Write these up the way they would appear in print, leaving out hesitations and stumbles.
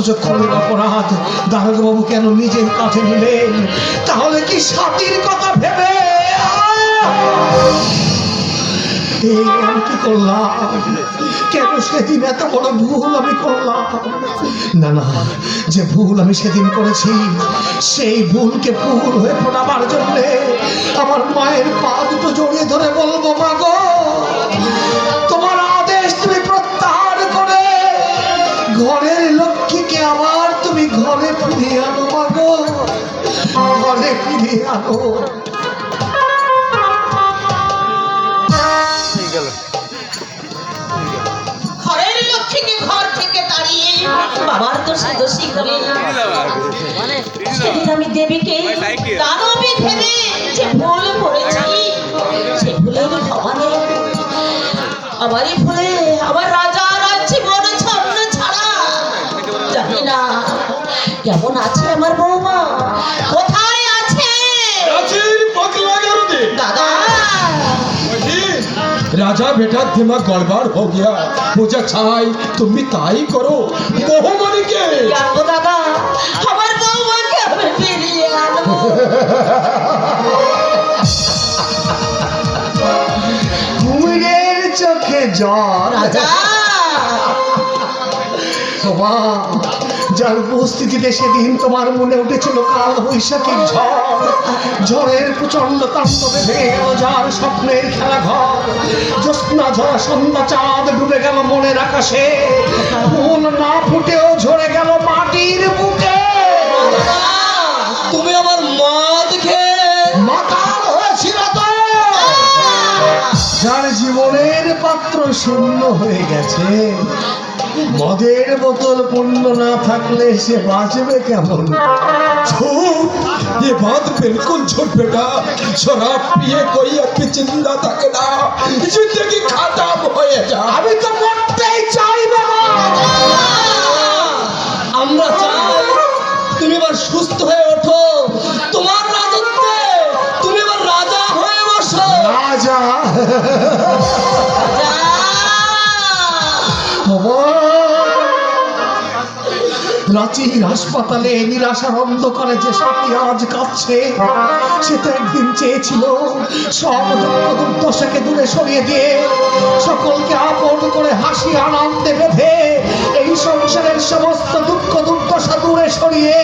অথচ খুনের অপরাধ দারোগাবাবু কেন নিজের কাছে নিলেন? তাহলে কি স্বাতীর কথা ভেবে? এই আমি কি করলাম? কেন সেদিন এত বড় ভুল আমি করলাম? না না, যে ভুল আমি সেদিন করেছি সেই ভুলকে ভুল হয়ে ফোটাবার জন্য আমার মায়ের পা দুটো জড়িয়ে ধরে বলবো, মা গো, তোমার আদেশ তুমি প্রত্যাহার করে ঘরের লক্ষ্মীকে আবার তুমি ঘরে ফিরিয়ে আনো, মা গো, ঘরে ফিরিয়ে আনো। ঘরের লক্ষ্মীকে ঘর থেকে তাড়িয়ে বাবার দোষে দোষী করে সেদিন আমি দেবীকে দানবী ভেবে যে ভুল করেছি, সে ভুলের ক্ষমা নেই। আমারই ভুলে আমার রাজা রাজ্যে বড় ছন্ন ছাড়া। জানি না কেমন আছে আমার বৌমা, কোথায় আছে? দাদা, राजा बेटा दिमाग गड़बड़ हो गया, मुझे चाहे तुम भी ताई करो। बहुमनी के জানবো দাদা, আমার বৌমাকে আমি ফিরিয়ে আনবো। ঘুমের চোখে জল। রাজা, বাবা, যার উপস্থিতিতে সেদিন তোমার মনে উঠেছিল কাল বৈশাখীর ঝড়, ঝড়ের প্রচন্ড তাণ্ডবে ভেঙে গেল যার স্বপ্নের খেলা ঘর। জ্যোৎস্না ঝরা সন্ধ্যা চাঁদ ডুবে গেল মনের আকাশে, ফুল না ফুটেও ঝরে গেল মাটির বুকে। তুমি আমার মা দেখে মাতাল হয়েছিল তো, যার জীবনের পাত্র শূন্য হয়ে গেছে। মদের বোতল পূর্ণ না থাকলে সে বাঁচবে কেমন? झूठ, ये बात बिल्कुल झूठ बेटा। शराब पिए कोई अपनी जिंदा तक ना, जिंदगी खत्म हो जा। আমি তো মরতেই চাই বাবা। আমরা চাই তুমি এবার সুস্থ হয়ে ওঠো, তোমার রাজত্বে তুমি এবার রাজা হয়ে বসো। রাজা রাজা, বাবা, রাঁচির হাসপাতালে নিরাশার অন্ধকারে যে সাথী আজ কাঁদছে, সে তো একদিন চেয়েছিল সব দুঃখ দুর্দশাকে দূরে সরিয়ে দিয়ে সকলকে আপন করে হাসি আনন্দে বেঁধে এই সংসারের সমস্ত দুঃখ দুর্দশা দূরে সরিয়ে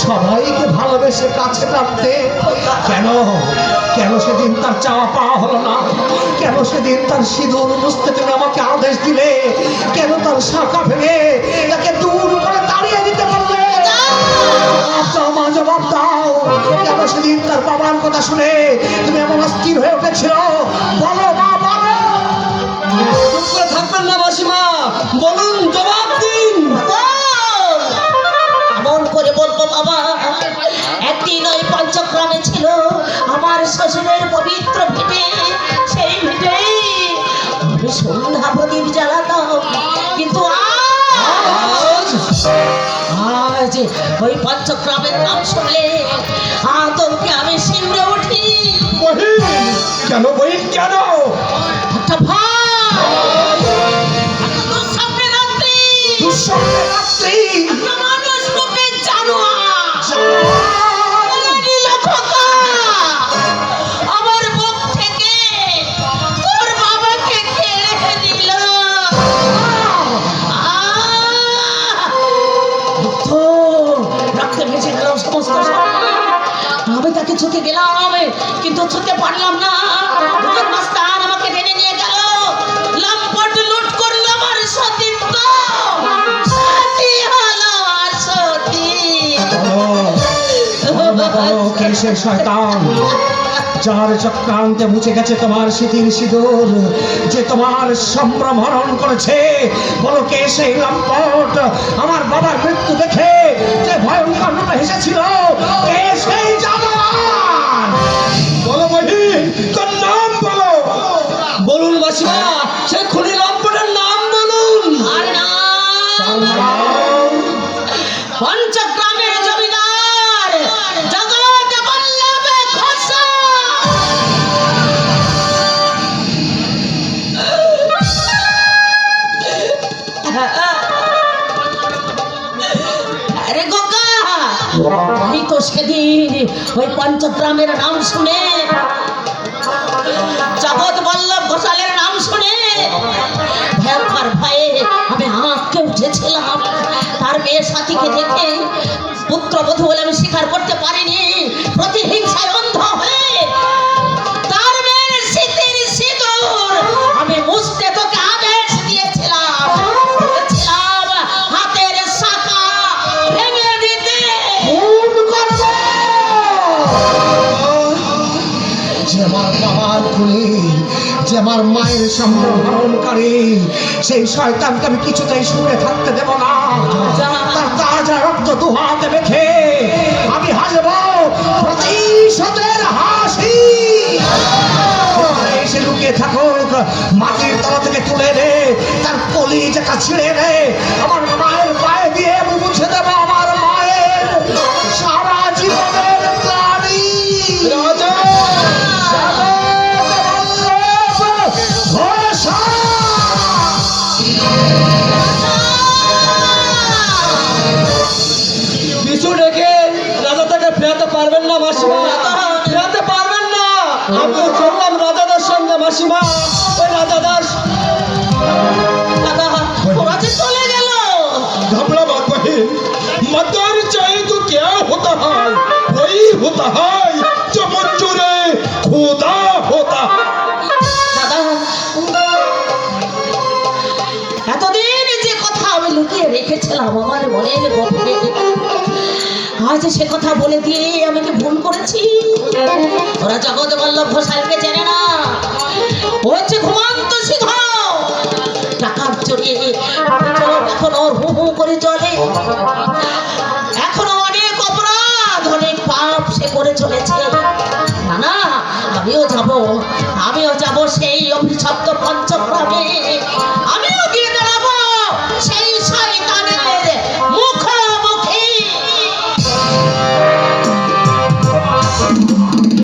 সবাইকে ভালোবেসে কাছে টানতে। কেন কেন সেদিন তার চাওয়া পাওয়া হলো না? কেন সেদিন তার সিঁদুর বুঝতে তুমি আমাকে আদেশ দিলে? কেন তার শাখা ভেঙে তাকে দূর করে তাড়িয়ে দিতে পারলে? মা, জবাব দাও। কেন সেদিন তার বাবার কথা শুনে তুমি এমন অস্থির হয়ে উঠেছিল? বলো মা, বলো। চুপ করে থাকবেন না মাসিমা, বলুন, জবাব দিন। এমন করে বলবো বাবা, একদিন ওই পঞ্চগ্রামে ছিল আমার শ্বশুরের পবিত্র ভিটে। সেই ভিটে আমি সন্ধ্যা প্রদীপ জ্বালাতাম, কিন্তু আজ ওই পঞ্চগ্রামের নাম শুনলে আতঙ্কে আমি শিউরে উঠি। কেন বহিন, কেন? একটা ভয়, একটা দুঃস্বপ্নের রাত্রি, দুঃস্বপ্নের রাত্রি। একটা মানুষ রূপে জানোয়ার নীল খোকা আমার বুক থেকে তোর বাবাকে কেড়ে নিল। রক্তে ভেসে গেলাম সমস্ত সম্মান। আমি তাকে ছুতে গেলাম, কিন্তু ছুতে পারলাম না। দুজন মাস্তান আমাকে টেনে নিয়ে গেল, লম্পট লুট করলো আমার সতীত্ব। সতী হলো সতী। কে সে শয়তান যার চক্রান্তে মুছে গেছে তোমার স্মৃতির সিঁদুর, যে তোমার সম্ভ্রম হরণ করেছে? বলো, কে সেই লম্পট আমার বাবার মৃত্যু দেখে যে ভয়ঙ্কর রূপে হেসেছিল? কে সেই জানোয়ার? বলো বহিন, তোর নাম বলো। বলুন মাসিমা, সে খুনি লম্পটের নাম বলুন। আর না, পঞ্চগ্রামের জমিদার জগৎ বল্লভ ঘোষা। ওই পঞ্চগ্রামের নাম শুনে, জগৎ বল্লভ ঘোষালের নাম শুনে ভয়ঙ্কর ভয়ে আমি আঁককে উঠেছিলাম। তার মেয়ে সাথীকে দেখে পুত্রবধূ বলে আমি স্বীকার করতে পারিনি। প্রতিহিংসায় অন্ধ হয়ে তার মেয়ের শীতের সিঁদুর আমি মুছতে তোকে আদেশ দিয়েছিলাম। বলেছিলাম হাতের শাখা ভেঙে দিতে। খুন করবো। যে আমার বাবার খুনি, যে আমার মায়ের সম্ভ্রমকারী, সেই শয়তানকে আমি কিছুতেই শুনে থাকতে দেব না। তার তাজা রক্ত দু হাতে মেখে আমি হাসব প্রতিশোধের হাসি। এসে লুকিয়ে থাকুক, মাটির তলা থেকে তুলে নে, তার কলিজাটা ছিঁড়ে নে, আমার মায়ের পায়ে দিয়ে আমি মুছে দেব আমার মায়ের সারা জীবনের প্রাণী। রাজা পিছু ডেকে রাজা তাকে ফেরাতে পারবেন না মাসিমা, ফেরাতে পারবেন না। আমিও চললাম রাজাদার সঙ্গে মাসিমা। ওই রাজাদার দাদা ওরা যে চলে গেল। घबरा मत बहन, मदर चाहे तो क्या होता है, वही होता है जो मंजूरे खुदा होता है। দাদা এতদিন যে কথা আমি লুকিয়ে রেখেছিলাম আমার মনের গভীরে, আজ সে কথা বলে দিয়ে আমি কি ভুল করেছি? ওরা জগৎ বল্লভ ঘোষালকে চেনে না। ও হচ্ছে ঘুমন্ত সিংহ, টাকার জড়িয়ে এখনো হু হু করে চলে। এখনো অনেক অপরাধ, অনেক পাপ সে করে চলেছে। না না, আমিও যাব সেই অভিশপ্ত পঞ্চগ্রামে।